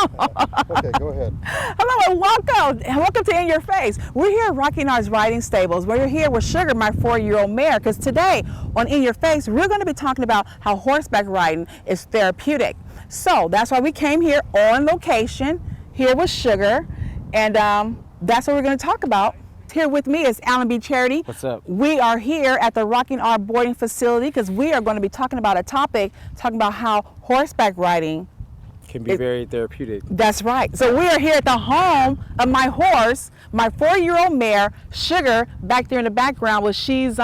Okay, go ahead. Hello and welcome. And welcome to In Your Face. We're here at Rocky Nard's Riding Stables. We're here with Sugar, my 4-year-old mare, because today on In Your Face, we're going to be talking about how horseback riding is therapeutic. So that's why we came here on location, here with Sugar, and that's what we're going to talk about. Here with me is Alan B. Charity. What's up? We are here at the Rocky Nard boarding facility because we are going to be talking about a topic, talking about how horseback riding can be very therapeutic. That's right. So we are here at the home of my horse, my 4-year-old mare, Sugar, back there in the background. Well, she's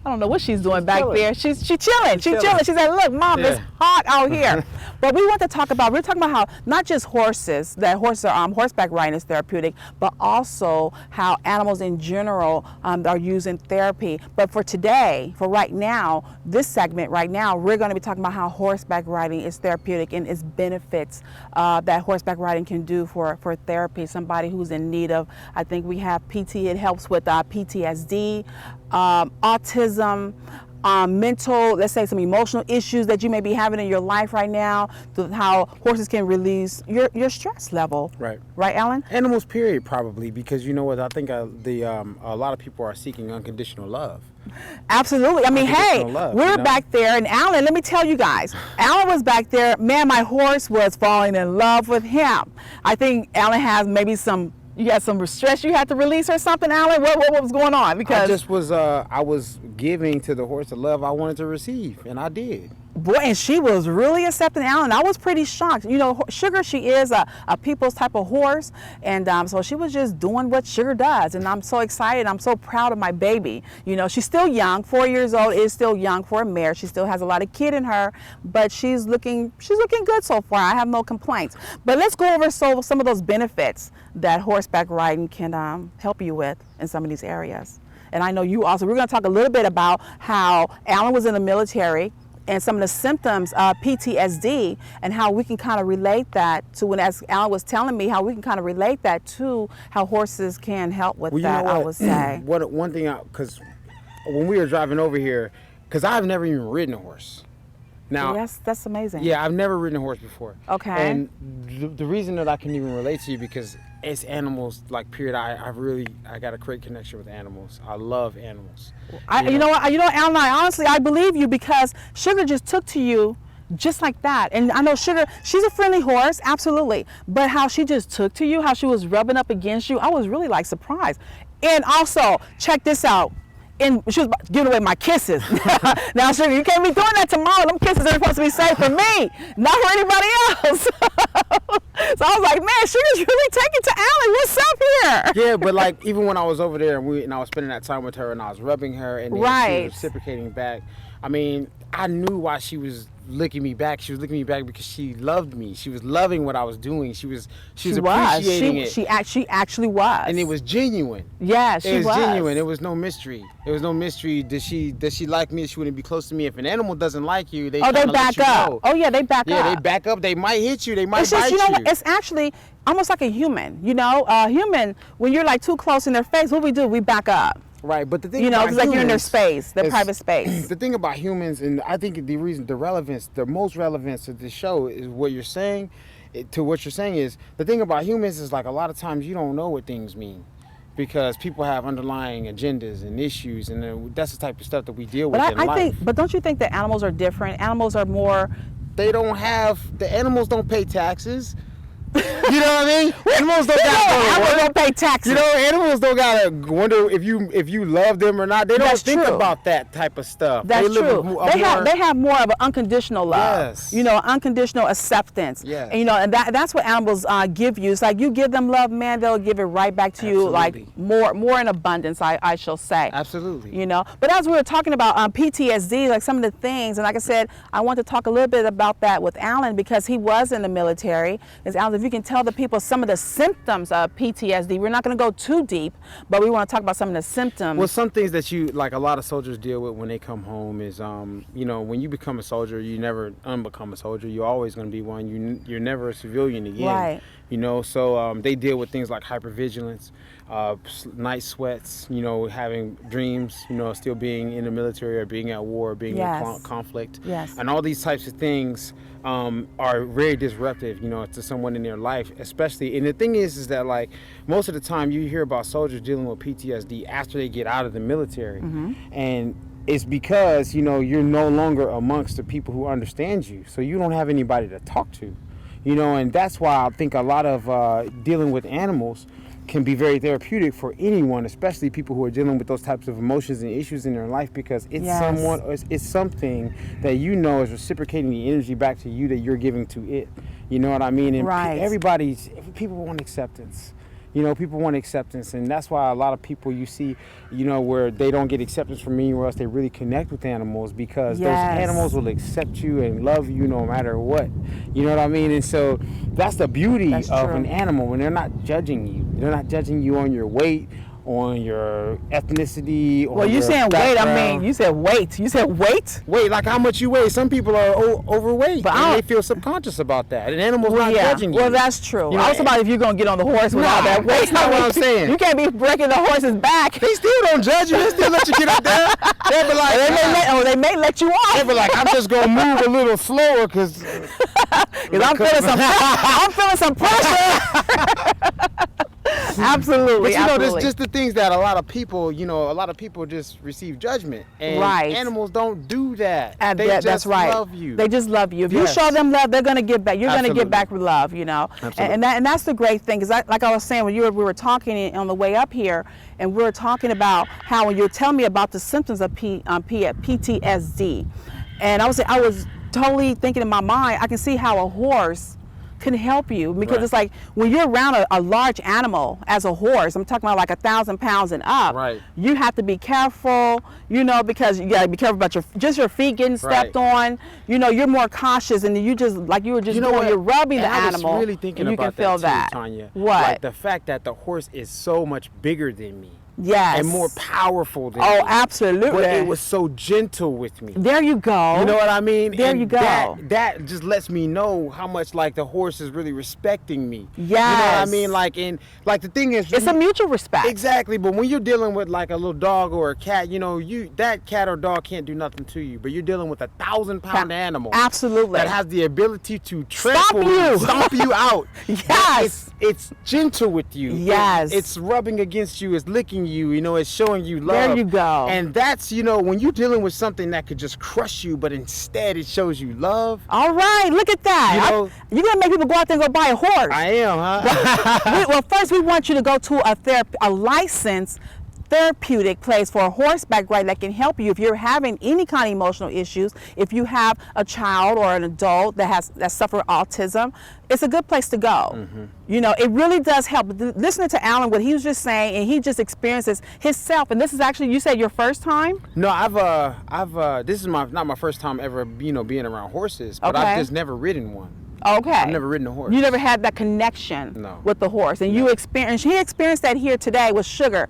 I don't know what she's doing back there. She's chilling. She's chilling. She said, "Look, Mom, it's hot out here." But we want to talk about. We're talking about how not just horses, that horses are horseback riding is therapeutic, but also how animals in general are using therapy. But for today, for right now, this segment right now, we're going to be talking about how horseback riding is therapeutic and its benefits that horseback riding can do for therapy. Somebody who's in need of, I think we have PT. It helps with PTSD. Autism, mental, let's say some emotional issues that you may be having in your life right now, how horses can release your stress level. Right. Right, Alan? Animals, period, probably, because you know what, I think a lot of people are seeking unconditional love. Absolutely. I mean, hey, love, we're back there, and Alan, let me tell you guys, Alan was back there. Man, my horse was falling in love with him. I think Alan has maybe you had some stress you had to release or something, Alan? What was going on? Because I was giving to the horse the love I wanted to receive, and I did. Boy, and she was really accepting Alan. I was pretty shocked. You know, Sugar, she is a people's type of horse, and so she was just doing what Sugar does, and I'm so excited. I'm so proud of my baby. You know, she's still young. 4 years old is still young for a mare. She still has a lot of kid in her, but she's looking good so far. I have no complaints. But let's go over some of those benefits that horseback riding can help you with in some of these areas. And I know you also. We're going to talk a little bit about how Alan was in the military and some of the symptoms of PTSD and how we can kind of relate that to as Alan was telling me, how we can kind of relate that to how horses can help with that, I would say. One thing, because when we were driving over here, because I've never even ridden a horse. Now, that's amazing. Yeah, I've never ridden a horse before. Okay. And the reason that I can even relate to you, because it's animals, like, period, I got a great connection with animals. I love animals. You know what, Alan, I believe you, because Sugar just took to you just like that. And I know Sugar, she's a friendly horse, absolutely. But how she just took to you, how she was rubbing up against you, I was really like surprised. And also, check this out. And she was giving away my kisses. Now, Sugar, you can't be doing that tomorrow. Them kisses are supposed to be saved for me, not for anybody else. So I was like, man, Sugar's really taking to Alan. What's up here? Yeah, but like, even when I was over there and I was spending that time with her and I was rubbing her and then she was reciprocating back, I mean, I knew why she was licking me back. She was licking me back because she loved me. She was loving what I was doing. She was appreciating it. She actually was. And it was genuine. Yeah, she was. It was genuine. It was no mystery. It was no mystery. Does she like me? She wouldn't be close to me. If an animal doesn't like you, they back up. Know. Oh yeah, they back up. Yeah, they back up. They might hit you. They might bite you. You know what? It's actually almost like a human. You know, human, when you're like too close in their face, what do? We back up. Right, but the thing, it's like you're in their space, their private space. The thing about humans, and I think the most relevance of this show is what you're saying. Is the thing about humans is, like, a lot of times you don't know what things mean, because people have underlying agendas and issues, and that's the type of stuff that we deal with in life. But don't you think that animals are different? Animals are more. The animals don't pay taxes. You know what I mean? Animals don't pay taxes. You know, animals don't gotta wonder if you love them or not. They don't think about that type of stuff. That's true. They have more of an unconditional love. Yes. You know, unconditional acceptance. Yes. And, you know, and that's what animals give you. It's like you give them love, man, they'll give it right back to you, like more in abundance, I shall say. Absolutely. You know, but as we were talking about PTSD, like some of the things, and like I said, I want to talk a little bit about that with Alan, because he was in the military. Alan, if you can tell the people some of the symptoms of PTSD. We're not going to go too deep, but we want to talk about some of the symptoms. Well, some things that a lot of soldiers deal with when they come home is, you know, when you become a soldier, you never unbecome a soldier. You're always going to be one. You're never a civilian again. Right. You know, so they deal with things like hypervigilance. night sweats, you know, having dreams, you know, still being in the military or being at war, being in conflict. Yes. And all these types of things are very disruptive, you know, to someone in their life, especially. And the thing is that, like, most of the time you hear about soldiers dealing with PTSD after they get out of the military. And it's because, you know, you're no longer amongst the people who understand you. So you don't have anybody to talk to, you know, and that's why I think a lot of dealing with animals can be very therapeutic for anyone, especially people who are dealing with those types of emotions and issues in their life, because it's it's something that, you know, is reciprocating the energy back to you that you're giving to it. You know what I mean? And people want acceptance. You know, people want acceptance, and that's why a lot of people you see, you know, where they don't get acceptance from anywhere else, they really connect with animals, because those animals will accept you and love you no matter what. You know what I mean? And so that's the beauty of an animal, when they're not judging you. They're not judging you on your weight, on your ethnicity. Well, you saying background. weight? I mean, you said weight. You said weight? Weight, like how much you weigh. Some people are overweight, but they feel subconscious about that. An animal's not judging you. Well, that's true. You know, I was about if you're gonna get on the horse with all that weight. That's not what I'm saying. You can't be breaking the horse's back. They still don't judge you. They still let you get up there. They be like, they may let you off. They be like, I'm just gonna move a little slower because I'm feeling some pressure. Absolutely. But you know, there's just the things that a lot of people just receive judgment. And animals don't do that. They just love you. They just love you. If you show them love, they're going to give back. You're going to give back with love, you know. And that's the great thing. Because like I was saying, when we were talking on the way up here, and we were talking about how when you were telling me about the symptoms of PTSD, and I was totally thinking in my mind, I can see how a horse can help you, because it's like when you're around a large animal as a horse, I'm talking about like 1,000 pounds and up, you have to be careful, you know, because you gotta be careful about your feet getting stepped on. You know, you're more cautious, and you just like you were just doing, you're rubbing the animal. I was really thinking and you about can feel that too, Tonya. What? Like the fact that the horse is so much bigger than me. Yes. And more powerful than me. Absolutely. But it was so gentle with me. There you go. You know what I mean? There you go. That just lets me know how much like the horse is really respecting me. Yes. You know what I mean? Like the thing is, it's a mutual respect. Exactly. But when you're dealing with like a little dog or a cat, you know, that cat or dog can't do nothing to you. But you're dealing with 1,000-pound animal. Absolutely. That has the ability to stomp you out. Yes. It's gentle with you. Yes. It's rubbing against you. It's licking you. You know, it's showing you love. There you go. And that's, you know, when you're dealing with something that could just crush you, but instead it shows you love. All right, look at that. You know, you're going to make people go out there and go buy a horse. I am, huh? Well, first we want you to go to a licensed therapeutic place for a horseback ride that can help you if you're having any kind of emotional issues. If you have a child or an adult that suffers autism, it's a good place to go. You know, it really does help. Listening to Alan, what he was just saying, and he just experiences himself. And this is actually, you said your first time? No, this is not my first time ever, you know, being around horses, but I've just never ridden one. Okay. I've never ridden a horse. You never had that connection with the horse, and he experienced that here today with Sugar.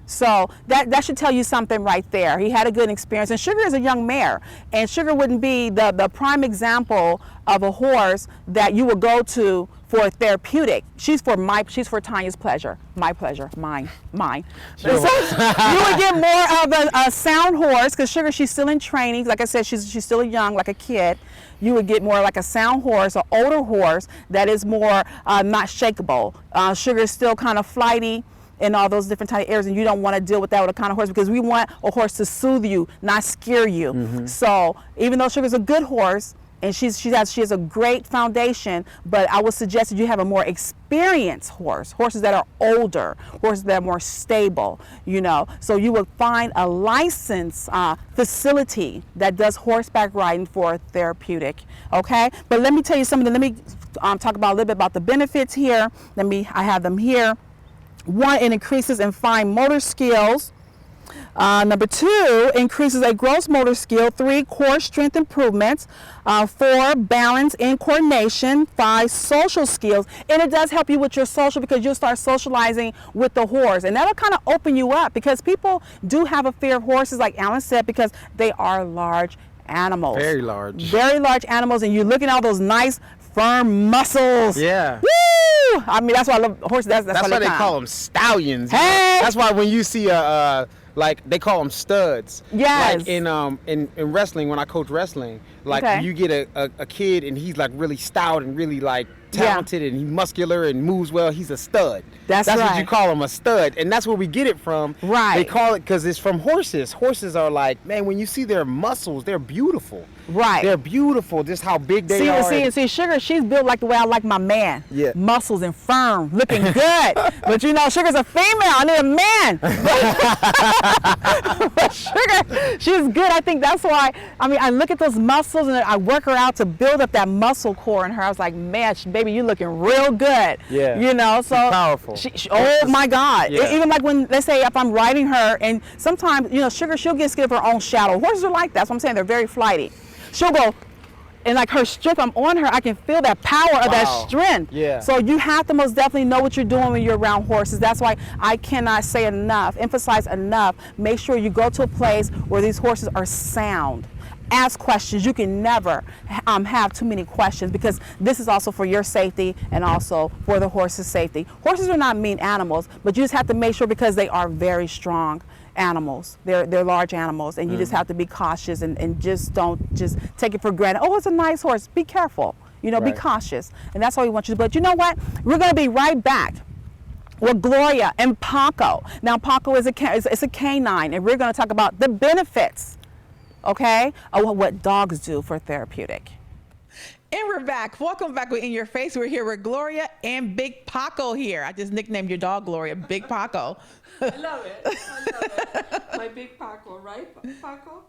So that should tell you something right there. He had a good experience, and Sugar is a young mare, and Sugar wouldn't be the prime example of a horse that you would go to for therapeutic. She's for Tonya's pleasure, my pleasure, mine. Sure. So you would get more of a sound horse, because Sugar, she's still in training. Like I said, she's still young, like a kid. You would get more like a sound horse, an older horse that is more not shakeable. Sugar is still kind of flighty in all those different type of areas, and you don't want to deal with that with a kind of horse, because we want a horse to soothe you, not scare you. So even though Sugar's a good horse, and she has a great foundation, but I would suggest that you have a more experienced horses that are older, horses that are more stable, you know. So you would find a licensed facility that does horseback riding for therapeutic, okay? But let me tell you something. Let me talk about a little bit about the benefits here. I have them here. 1, it increases in fine motor skills. Number 2, increases a gross motor skill. 3, core strength improvements. 4, balance and coordination. 5, social skills. And it does help you with your social, because you'll start socializing with the horse. And that'll kind of open you up, because people do have a fear of horses, like Alan said, because they are large animals. Very large. Very large animals, and you're looking at all those nice, firm muscles. Yeah. Woo! I mean, that's why I love horses. That's why they call them stallions. Hey! That's why when you see like they call them studs. Yes. Like in wrestling, when I coach wrestling, like you get a kid and he's like really stout and really like talented and he's muscular and moves well. He's a stud. That's right. what you call him, a stud, and that's where we get it from. Right. They call it because it's from horses. Horses are like, man, when you see their muscles, they're beautiful. Right. They're beautiful. Just how big they are. See, Sugar, she's built like the way I like my man. Yeah. Muscles and firm, looking good. But you know, Sugar's a female. I need a man. But Sugar, she's good. I think that's why. I mean, I look at those muscles and I work her out to build up that muscle core in her. I was like, man, baby, you looking real good. Yeah. You know, so she's powerful. Oh my God. Yeah. Even like when, let's say, if I'm riding her, and sometimes, you know, Sugar, she'll get scared of her own shadow. Horses are like that. That's what I'm saying. They're very flighty. She'll go, and like her strength, I'm on her, I can feel that power of that strength. Yeah. So you have to most definitely know what you're doing when you're around horses. That's why I cannot say enough, emphasize enough. Make sure you go to a place where these horses are sound. Ask questions. You can never have too many questions, because this is also for your safety and also for the horse's safety. Horses are not mean animals, but you just have to make sure, because they are very strong animals. They're large animals, and you just have to be cautious and just don't just take it for granted. Oh, it's a nice horse. Be careful. You know, be cautious. And that's all we want you to do. But you know what? We're going to be right back with Gloria and Paco. Now, Paco is a canine, and we're going to talk about the benefits, okay, of what dogs do for therapeutic. And we're back. Welcome back with In Your Face. We're here with Gloria and Big Paco here. I just nicknamed your dog Gloria, Big Paco. I love it. I love it. My big Paco, right, Paco?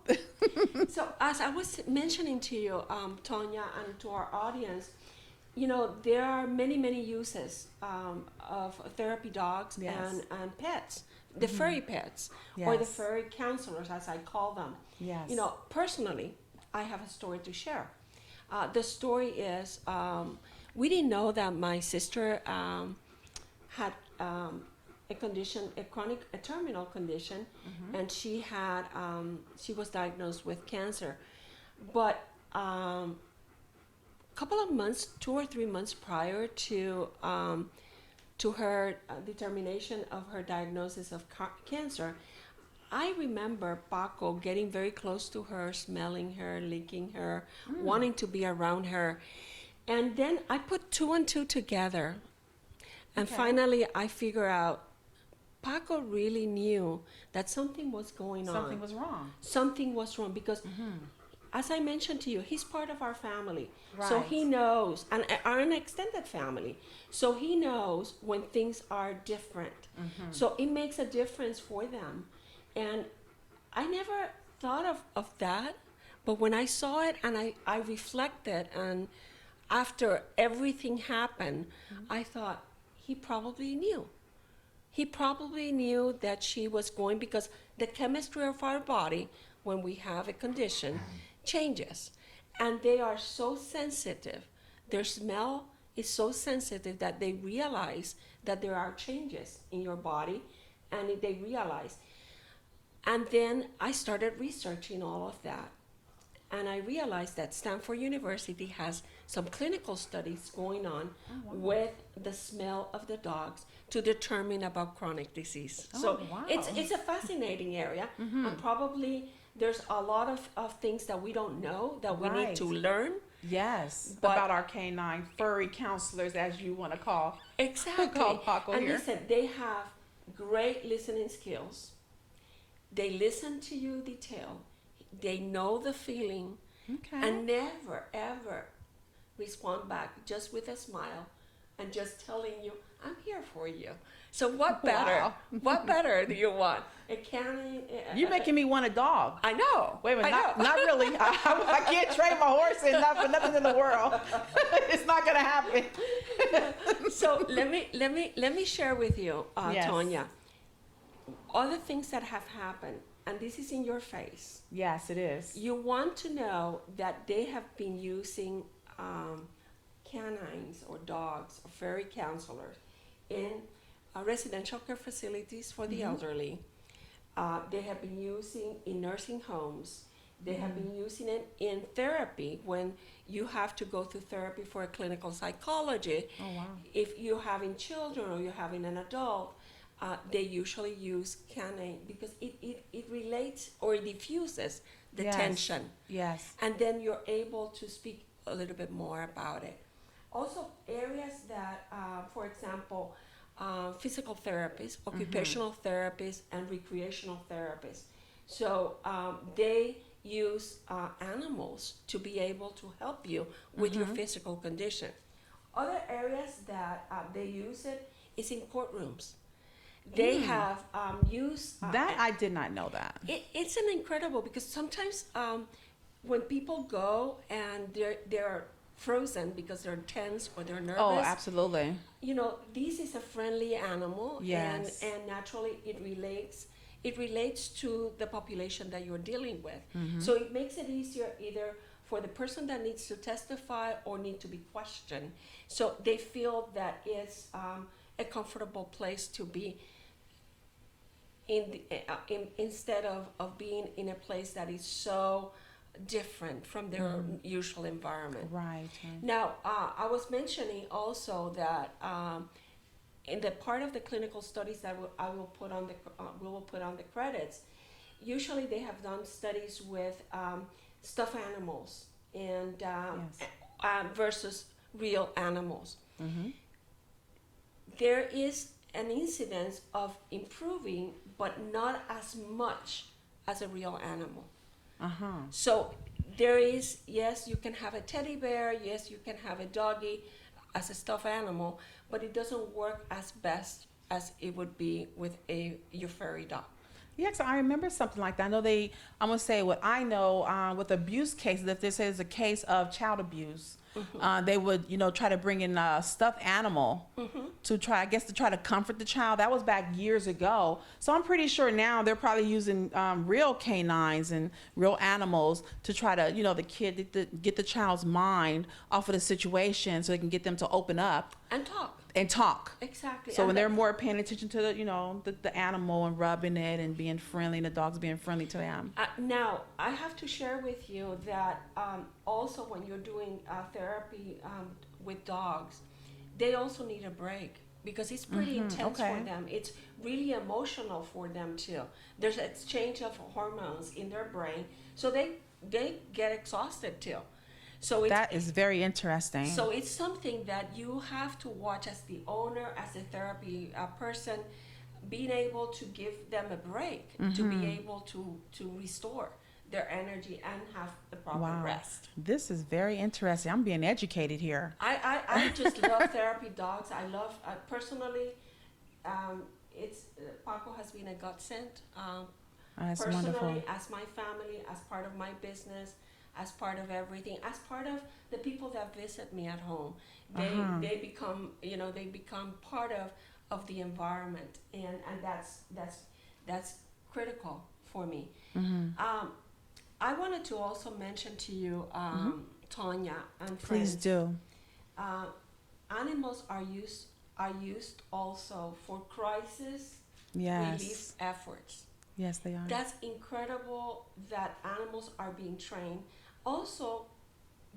So as I was mentioning to you, Tonya, and to our audience, you know, there are many, many uses of therapy dogs and pets, the furry pets, or the furry counselors, as I call them. Yes. You know, personally, I have a story to share. The story is, we didn't know that my sister had a condition, a terminal condition, and she had, she was diagnosed with cancer. But a couple of months, 2 or 3 months prior to her determination of her diagnosis of cancer, I remember Paco getting very close to her, smelling her, licking her, wanting to be around her. And then I put 2 and 2 together. And finally I figured out Paco really knew that something was going on. Something was wrong. Something was wrong, because as I mentioned to you, he's part of our family. Right. So he knows, and an extended family. So he knows when things are different. So it makes a difference for them. And I never thought of that, but when I saw it and I reflected, and after everything happened, I thought, he probably knew. He probably knew that she was going, because the chemistry of our body, when we have a condition, changes. And they are so sensitive. Their smell is so sensitive that they realize that there are changes in your body, and they realize. And then I started researching all of that. And I realized that Stanford University has some clinical studies going on with the smell of the dogs to determine about chronic disease. So it's a fascinating area. And probably there's a lot of things that we don't know that we need to learn. Yes, But- about our canine furry counselors, as you want to call. Exactly. Call Paco and here. listen, they have great listening skills. They listen to you detail. They know the feeling, and never, ever respond back just with a smile and just telling you, I'm here for you. So what better? Wow. What better do you want? A canine? You're making me want a dog. I know. Wait a minute, I know. not really. I can't train my horse enough for nothing in the world. It's not gonna happen. So let me share with you, Yes. Tonya, other things that have happened, and this is in your face. Yes, it is. You want to know that they have been using canines or dogs or furry counselors in residential care facilities for the elderly. They have been using in nursing homes. They have been using it in therapy when you have to go through therapy for a clinical psychology. Oh, wow. If you're having children or you're having an adult, they usually use canine because it relates or it diffuses the Yes. tension. Yes. And then you're able to speak a little bit more about it. Also, areas that, for example, physical therapists, occupational therapists, and recreational therapists. So they use animals to be able to help you with your physical condition. Other areas that they use it is in courtrooms. They have used That I did not know that. it's an incredible because sometimes when people go and they're frozen because they're tense or they're nervous. Oh, absolutely. You know, this is a friendly animal, Yes. and naturally it relates to the population that you're dealing with. So it makes it easier either for the person that needs to testify or need to be questioned. So they feel that it's a comfortable place to be instead of being in a place that is so different from their usual environment. Right. Now, I was mentioning also that in the part of the clinical studies that we will put on the credits, usually they have done studies with stuffed animals and versus real animals. There is an incidence of improving, but not as much as a real animal. So there is, yes, you can have a teddy bear, yes, you can have a doggy as a stuffed animal, but it doesn't work as best as it would be with your furry dog. Yeah, so I remember something like that. I know I'm going to say what I know with abuse cases, if this is a case of child abuse, they would, try to bring in a stuffed animal to try to comfort the child. That was back years ago. So I'm pretty sure now they're probably using real canines and real animals to try to, the kid, get the child's mind off of the situation so they can get them to open up. And talk. Exactly. So when they're more paying attention to the animal and rubbing it and being friendly, and the dog's being friendly to them. Now, I have to share with you that also when you're doing therapy with dogs, they also need a break because it's pretty intense for them. It's really emotional for them too. There's an exchange of hormones in their brain, so they get exhausted too. So that is very interesting. So it's something that you have to watch as the owner, as a therapy person, being able to give them a break to be able to restore their energy and have the proper rest. This is very interesting. I'm being educated here. I just love therapy dogs. I love, personally, Paco has been a godsend. That's personally, wonderful. as my family, as part of my business, as part of everything, as part of the people that visit me at home. They become part of the environment, and that's critical for me. I wanted to also mention to you, Tonya and friends. Please do. Animals are used also for crisis relief efforts. Yes, they are. That's incredible that animals are being trained. Also,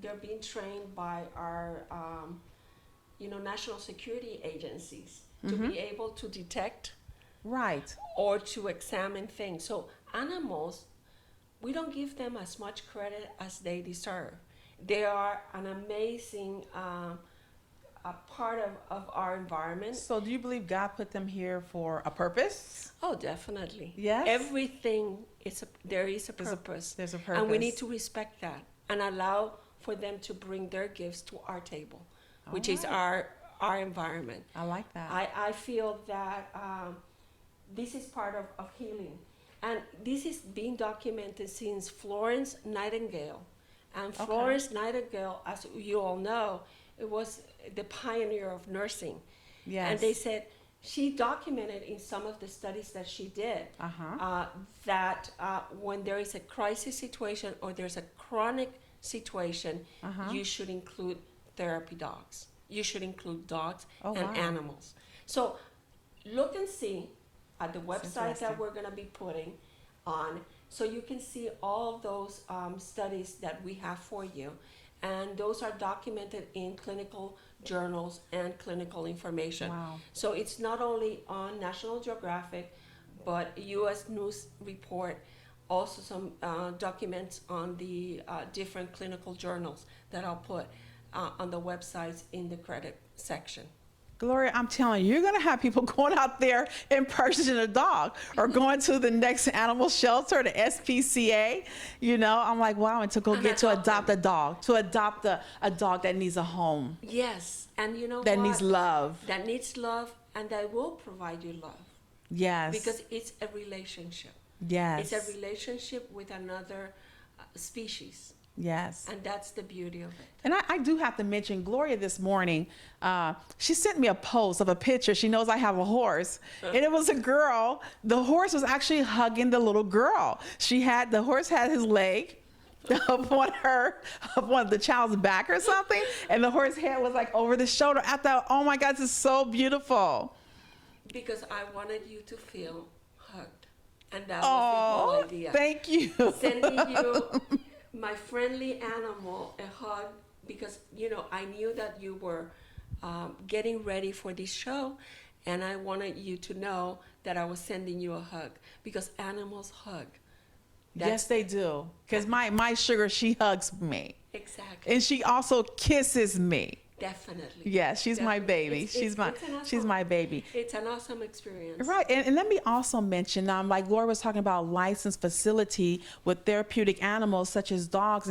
they're being trained by our, national security agencies to be able to detect, or to examine things. So animals, we don't give them as much credit as they deserve. They are an amazing a part of our environment. So do you believe God put them here for a purpose? Oh, definitely. Yes. Everything there is a purpose. There's a purpose. And we need to respect that and allow for them to bring their gifts to our table, which is our environment. I like that. I feel that this is part of healing. And this is being documented since Florence Nightingale. And Florence Nightingale, as you all know, it was the pioneer of nursing. Yes. And they said she documented in some of the studies that she did that when there is a crisis situation or there's a chronic situation, you should include therapy dogs. You should include dogs and animals. So look and see at the website that we're going to be putting on So you can see all those studies that we have for you. And those are documented in clinical journals and clinical information. Wow. So it's not only on National Geographic, but U.S. News Report, also some documents on the different clinical journals that I'll put on the websites in the credit section. Gloria, I'm telling you, you're going to have people going out there and purchasing a dog or going to the next animal shelter, the SPCA. You know, I'm like, wow, and to go get to adopt a dog, to adopt a dog that needs a home. Yes, and you know that what? needs love. That needs love, and that will provide you love. Yes. Because it's a relationship. Yes. It's a relationship with another species. Yes. And that's the beauty of it. And I do have to mention Gloria this morning. She sent me a post of a picture. She knows I have a horse. And it was a girl. The horse was actually hugging the little girl. The horse had his leg up on the child's back or something. And the horse's head was like over the shoulder. I thought, oh my God, this is so beautiful. Because I wanted you to feel hugged. And that was the whole idea. Thank you. Sending you my friendly animal a hug, because I knew that you were getting ready for this show, and I wanted you to know that I was sending you a hug, because animals hug. Yes, they do. Because my sugar, she hugs me. Exactly. And she also kisses me. Definitely. Yes, she's my baby. She's my baby. It's an awesome experience. Right, and let me also mention, like Laura was talking about licensed facility with therapeutic animals such as dogs,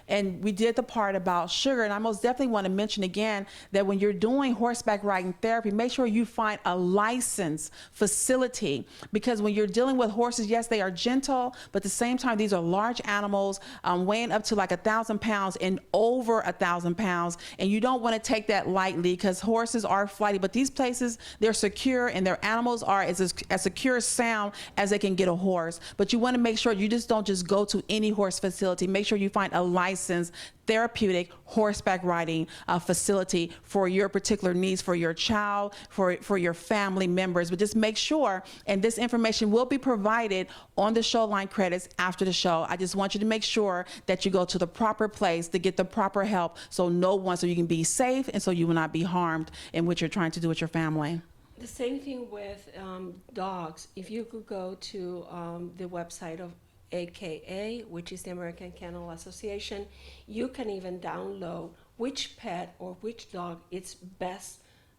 and we did the part about sugar, and I most definitely want to mention again that when you're doing horseback riding therapy, make sure you find a licensed facility, because when you're dealing with horses, yes, they are gentle, but at the same time, these are large animals weighing up to like 1,000 pounds and over 1,000 pounds, and you don't want to take that lightly, because horses are flighty, but these places, they're secure, and their animals are as secure sound as they can get a horse. But you want to make sure you just don't just go to any horse facility. Make sure you find a licensed therapeutic horseback riding facility for your particular needs, for your child, for your family members. But just make sure, and this information will be provided on the show line credits after the show. I just want you to make sure that you go to the proper place to get the proper help, so you can be safe and so you will not be harmed in what you're trying to do with your family. The same thing with dogs. If you could go to the website of AKA, which is the American Kennel Association, you can even download which pet or which dog is best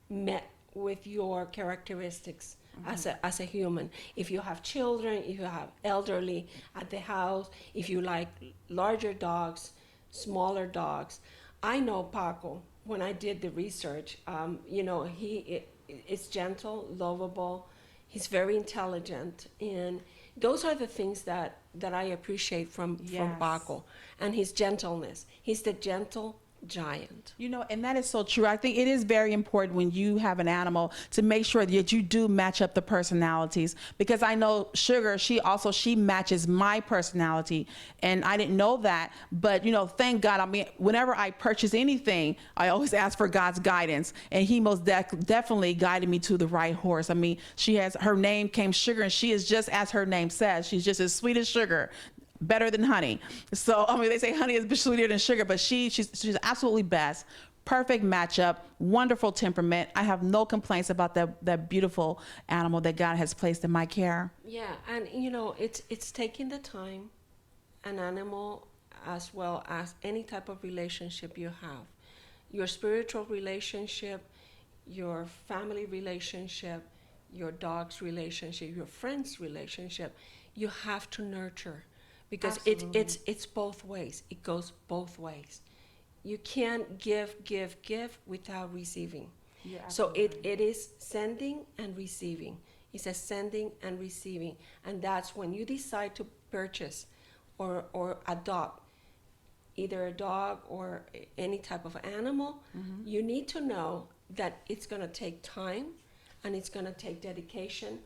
met with your characteristics as a human. If you have children, if you have elderly at the house, if you like larger dogs, smaller dogs. I know Paco, when I did the research, he is gentle, lovable, he's very intelligent, and those are the things that I appreciate from Paco, and his gentleness. He's the gentle giant. And that is so true. I think it is very important when you have an animal to make sure that you do match up the personalities, because I know Sugar, she matches my personality, and I didn't know that, but thank God. I mean, whenever I purchase anything, I always ask for God's guidance, and he most definitely guided me to the right horse. I mean, her name came Sugar, and she is just as her name says. She's just as sweet as sugar, better than honey. So, I mean, they say honey is sweeter than sugar, but she's absolutely best. Perfect matchup, wonderful temperament. I have no complaints about that beautiful animal that God has placed in my care. Yeah, and it's taking the time, an animal, as well as any type of relationship you have. Your spiritual relationship, your family relationship, your dog's relationship, your friend's relationship, you have to nurture. Because it's both ways. It goes both ways. You can't give without receiving. So it is sending and receiving. It's a sending and receiving. And that's when you decide to purchase or adopt either a dog or any type of animal, you need to know that it's going to take time and it's going to take dedication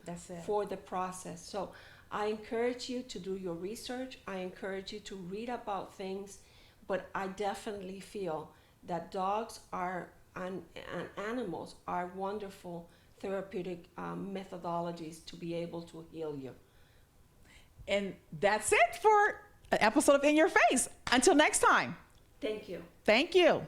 for the process. So I encourage you to do your research. I encourage you to read about things, but I definitely feel that dogs and animals are wonderful therapeutic methodologies to be able to heal you. And that's it for an episode of In Your Face. Until next time. Thank you. Thank you.